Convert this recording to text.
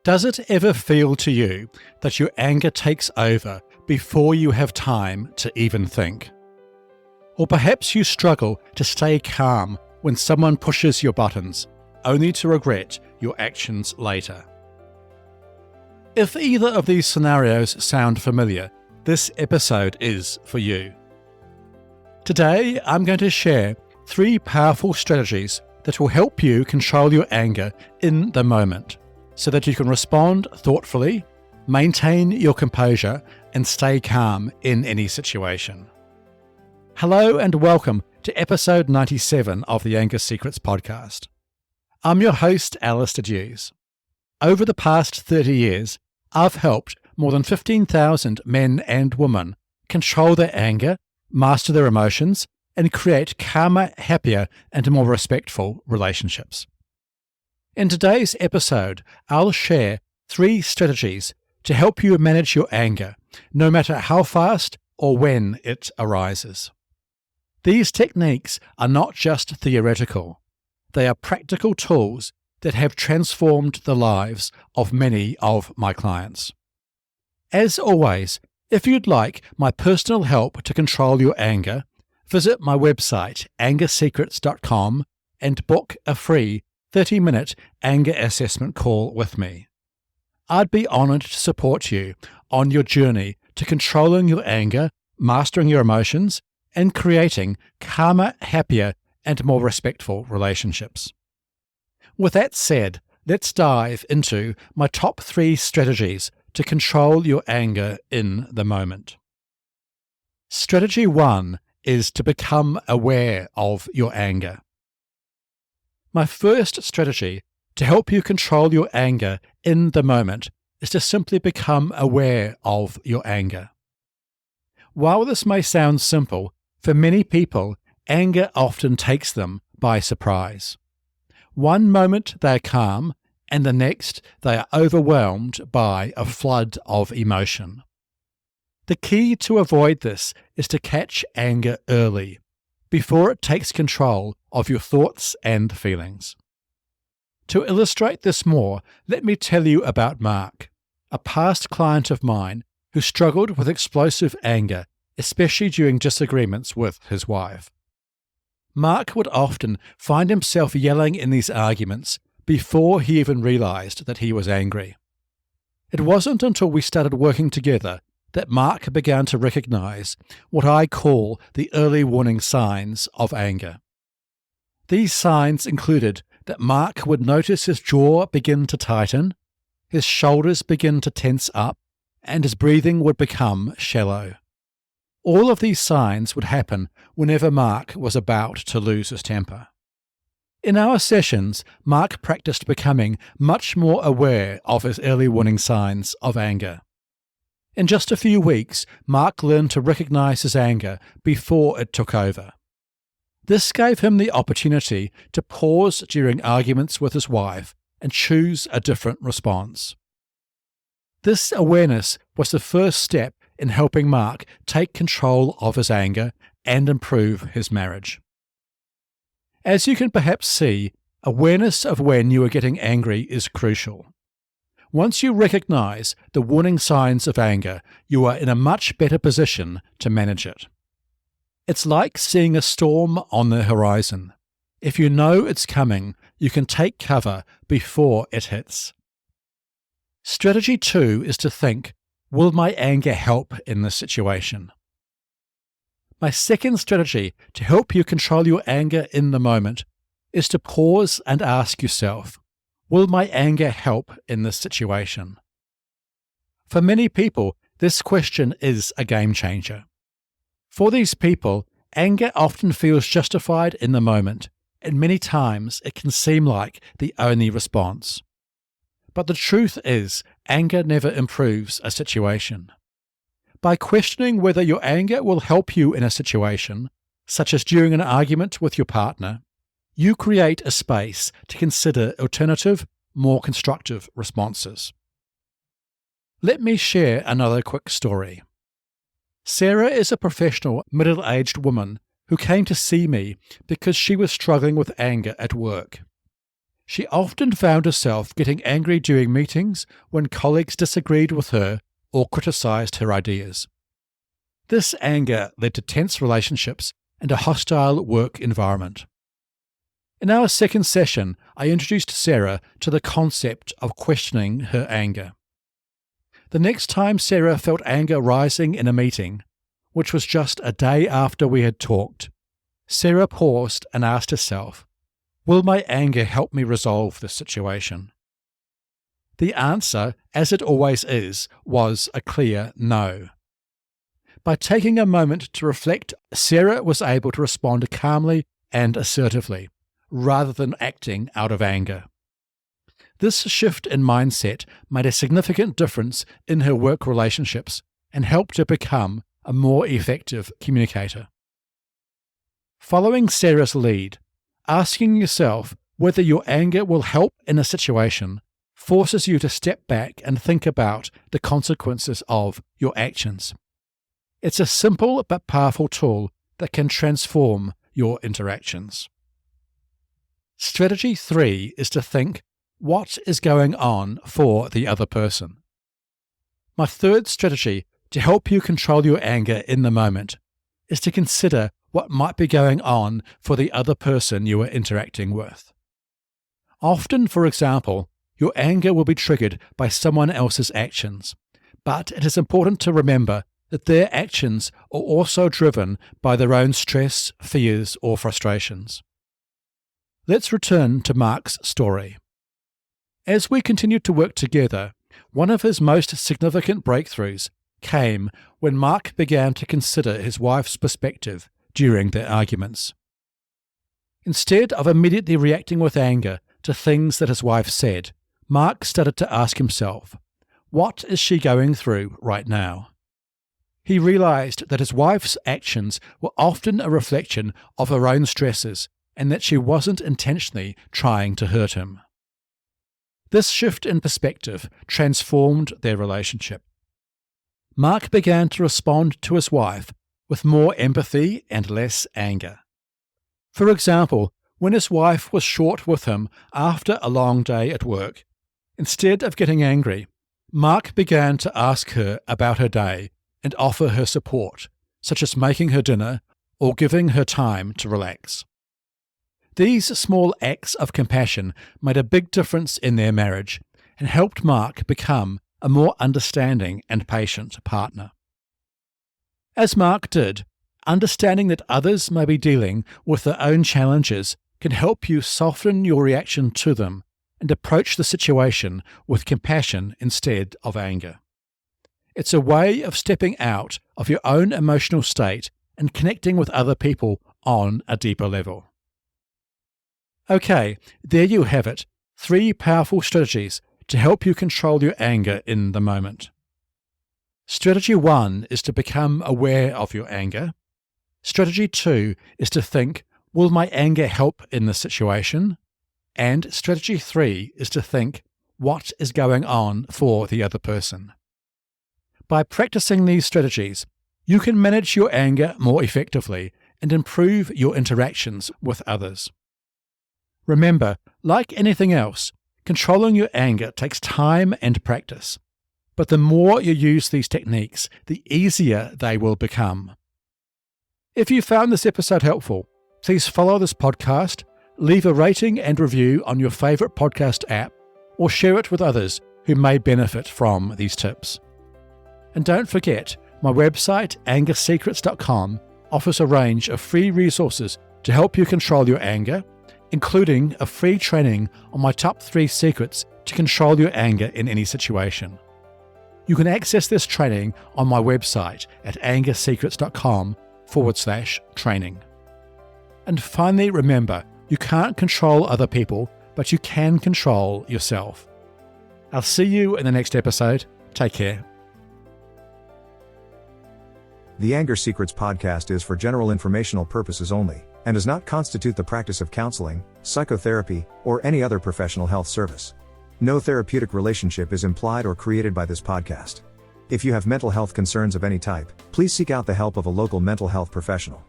Does it ever feel to you that your anger takes over before you have time to even think? Or perhaps you struggle to stay calm when someone pushes your buttons, only to regret your actions later. If either of these scenarios sound familiar, this episode is for you. Today, I'm going to share 3 powerful strategies that will help you control your anger in the moment, so that you can respond thoughtfully, maintain your composure, and stay calm in any situation. Hello and welcome to episode 97 of the Anger Secrets podcast. I'm your host, Alistair Dews. Over the past 30 years, I've helped more than 15,000 men and women control their anger, master their emotions, and create calmer, happier, and more respectful relationships. In today's episode, I'll share 3 strategies to help you manage your anger, no matter how fast or when it arises. These techniques are not just theoretical. They are practical tools that have transformed the lives of many of my clients. As always, if you'd like my personal help to control your anger, visit my website angersecrets.com and book a free 30-minute anger assessment call with me. I'd be honoured to support you on your journey to controlling your anger, mastering your emotions, and creating calmer, happier, and more respectful relationships. With that said, let's dive into my top 3 strategies to control your anger in the moment. Strategy 1 is to become aware of your anger. My first strategy to help you control your anger in the moment is to simply become aware of your anger. While this may sound simple, for many people, anger often takes them by surprise. One moment they are calm, and the next they are overwhelmed by a flood of emotion. The key to avoid this is to catch anger early, before it takes control of your thoughts and feelings. To illustrate this more, let me tell you about Mark, a past client of mine who struggled with explosive anger, especially during disagreements with his wife. Mark would often find himself yelling in these arguments before he even realized that he was angry. It wasn't until we started working together that Mark began to recognize what I call the early warning signs of anger. These signs included that Mark would notice his jaw begin to tighten, his shoulders begin to tense up, and his breathing would become shallow. All of these signs would happen whenever Mark was about to lose his temper. In our sessions, Mark practiced becoming much more aware of his early warning signs of anger. In just a few weeks, Mark learned to recognize his anger before it took over. This gave him the opportunity to pause during arguments with his wife and choose a different response. This awareness was the first step in helping Mark take control of his anger and improve his marriage. As you can perhaps see, awareness of when you are getting angry is crucial. Once you recognize the warning signs of anger, you are in a much better position to manage it. It's like seeing a storm on the horizon. If you know it's coming, you can take cover before it hits. Strategy 2 is to think, will my anger help in this situation? My second strategy to help you control your anger in the moment is to pause and ask yourself, will my anger help in this situation? For many people, this question is a game changer. For these people, anger often feels justified in the moment, and many times it can seem like the only response. But the truth is, anger never improves a situation. By questioning whether your anger will help you in a situation, such as during an argument with your partner, you create a space to consider alternative, more constructive responses. Let me share another quick story. Sarah is a professional middle-aged woman who came to see me because she was struggling with anger at work. She often found herself getting angry during meetings when colleagues disagreed with her or criticized her ideas. This anger led to tense relationships and a hostile work environment. In our second session, I introduced Sarah to the concept of questioning her anger. The next time Sarah felt anger rising in a meeting, which was just a day after we had talked, Sarah paused and asked herself, "Will my anger help me resolve this situation?" The answer, as it always is, was a clear no. By taking a moment to reflect, Sarah was able to respond calmly and assertively, rather than acting out of anger. This shift in mindset made a significant difference in her work relationships and helped her become a more effective communicator. Following Sarah's lead, asking yourself whether your anger will help in a situation forces you to step back and think about the consequences of your actions. It's a simple but powerful tool that can transform your interactions. Strategy 3 is to think, what is going on for the other person? My third strategy to help you control your anger in the moment is to consider what might be going on for the other person you are interacting with. Often, for example, your anger will be triggered by someone else's actions, but it is important to remember that their actions are also driven by their own stress, fears, or frustrations. Let's return to Mark's story. As we continued to work together, one of his most significant breakthroughs came when Mark began to consider his wife's perspective during their arguments. Instead of immediately reacting with anger to things that his wife said, Mark started to ask himself, what is she going through right now? He realized that his wife's actions were often a reflection of her own stresses and that she wasn't intentionally trying to hurt him. This shift in perspective transformed their relationship. Mark began to respond to his wife with more empathy and less anger. For example, when his wife was short with him after a long day at work, instead of getting angry, Mark began to ask her about her day and offer her support, such as making her dinner or giving her time to relax. These small acts of compassion made a big difference in their marriage and helped Mark become a more understanding and patient partner. As Mark did, understanding that others may be dealing with their own challenges can help you soften your reaction to them and approach the situation with compassion instead of anger. It's a way of stepping out of your own emotional state and connecting with other people on a deeper level. Okay, there you have it, 3 powerful strategies to help you control your anger in the moment. Strategy 1 is to become aware of your anger. Strategy 2 is to think, will my anger help in this situation? And strategy 3 is to think, what is going on for the other person? By practicing these strategies, you can manage your anger more effectively and improve your interactions with others. Remember, like anything else, controlling your anger takes time and practice. But the more you use these techniques, the easier they will become. If you found this episode helpful, please follow this podcast, leave a rating and review on your favorite podcast app, or share it with others who may benefit from these tips. And don't forget, my website, angersecrets.com, offers a range of free resources to help you control your anger, including a free training on my top 3 secrets to control your anger in any situation. You can access this training on my website at angersecrets.com/training. And finally, remember, you can't control other people, but you can control yourself. I'll see you in the next episode. Take care. The Anger Secrets podcast is for general informational purposes only, and does not constitute the practice of counseling, psychotherapy, or any other professional health service. No therapeutic relationship is implied or created by this podcast. If you have mental health concerns of any type, please seek out the help of a local mental health professional.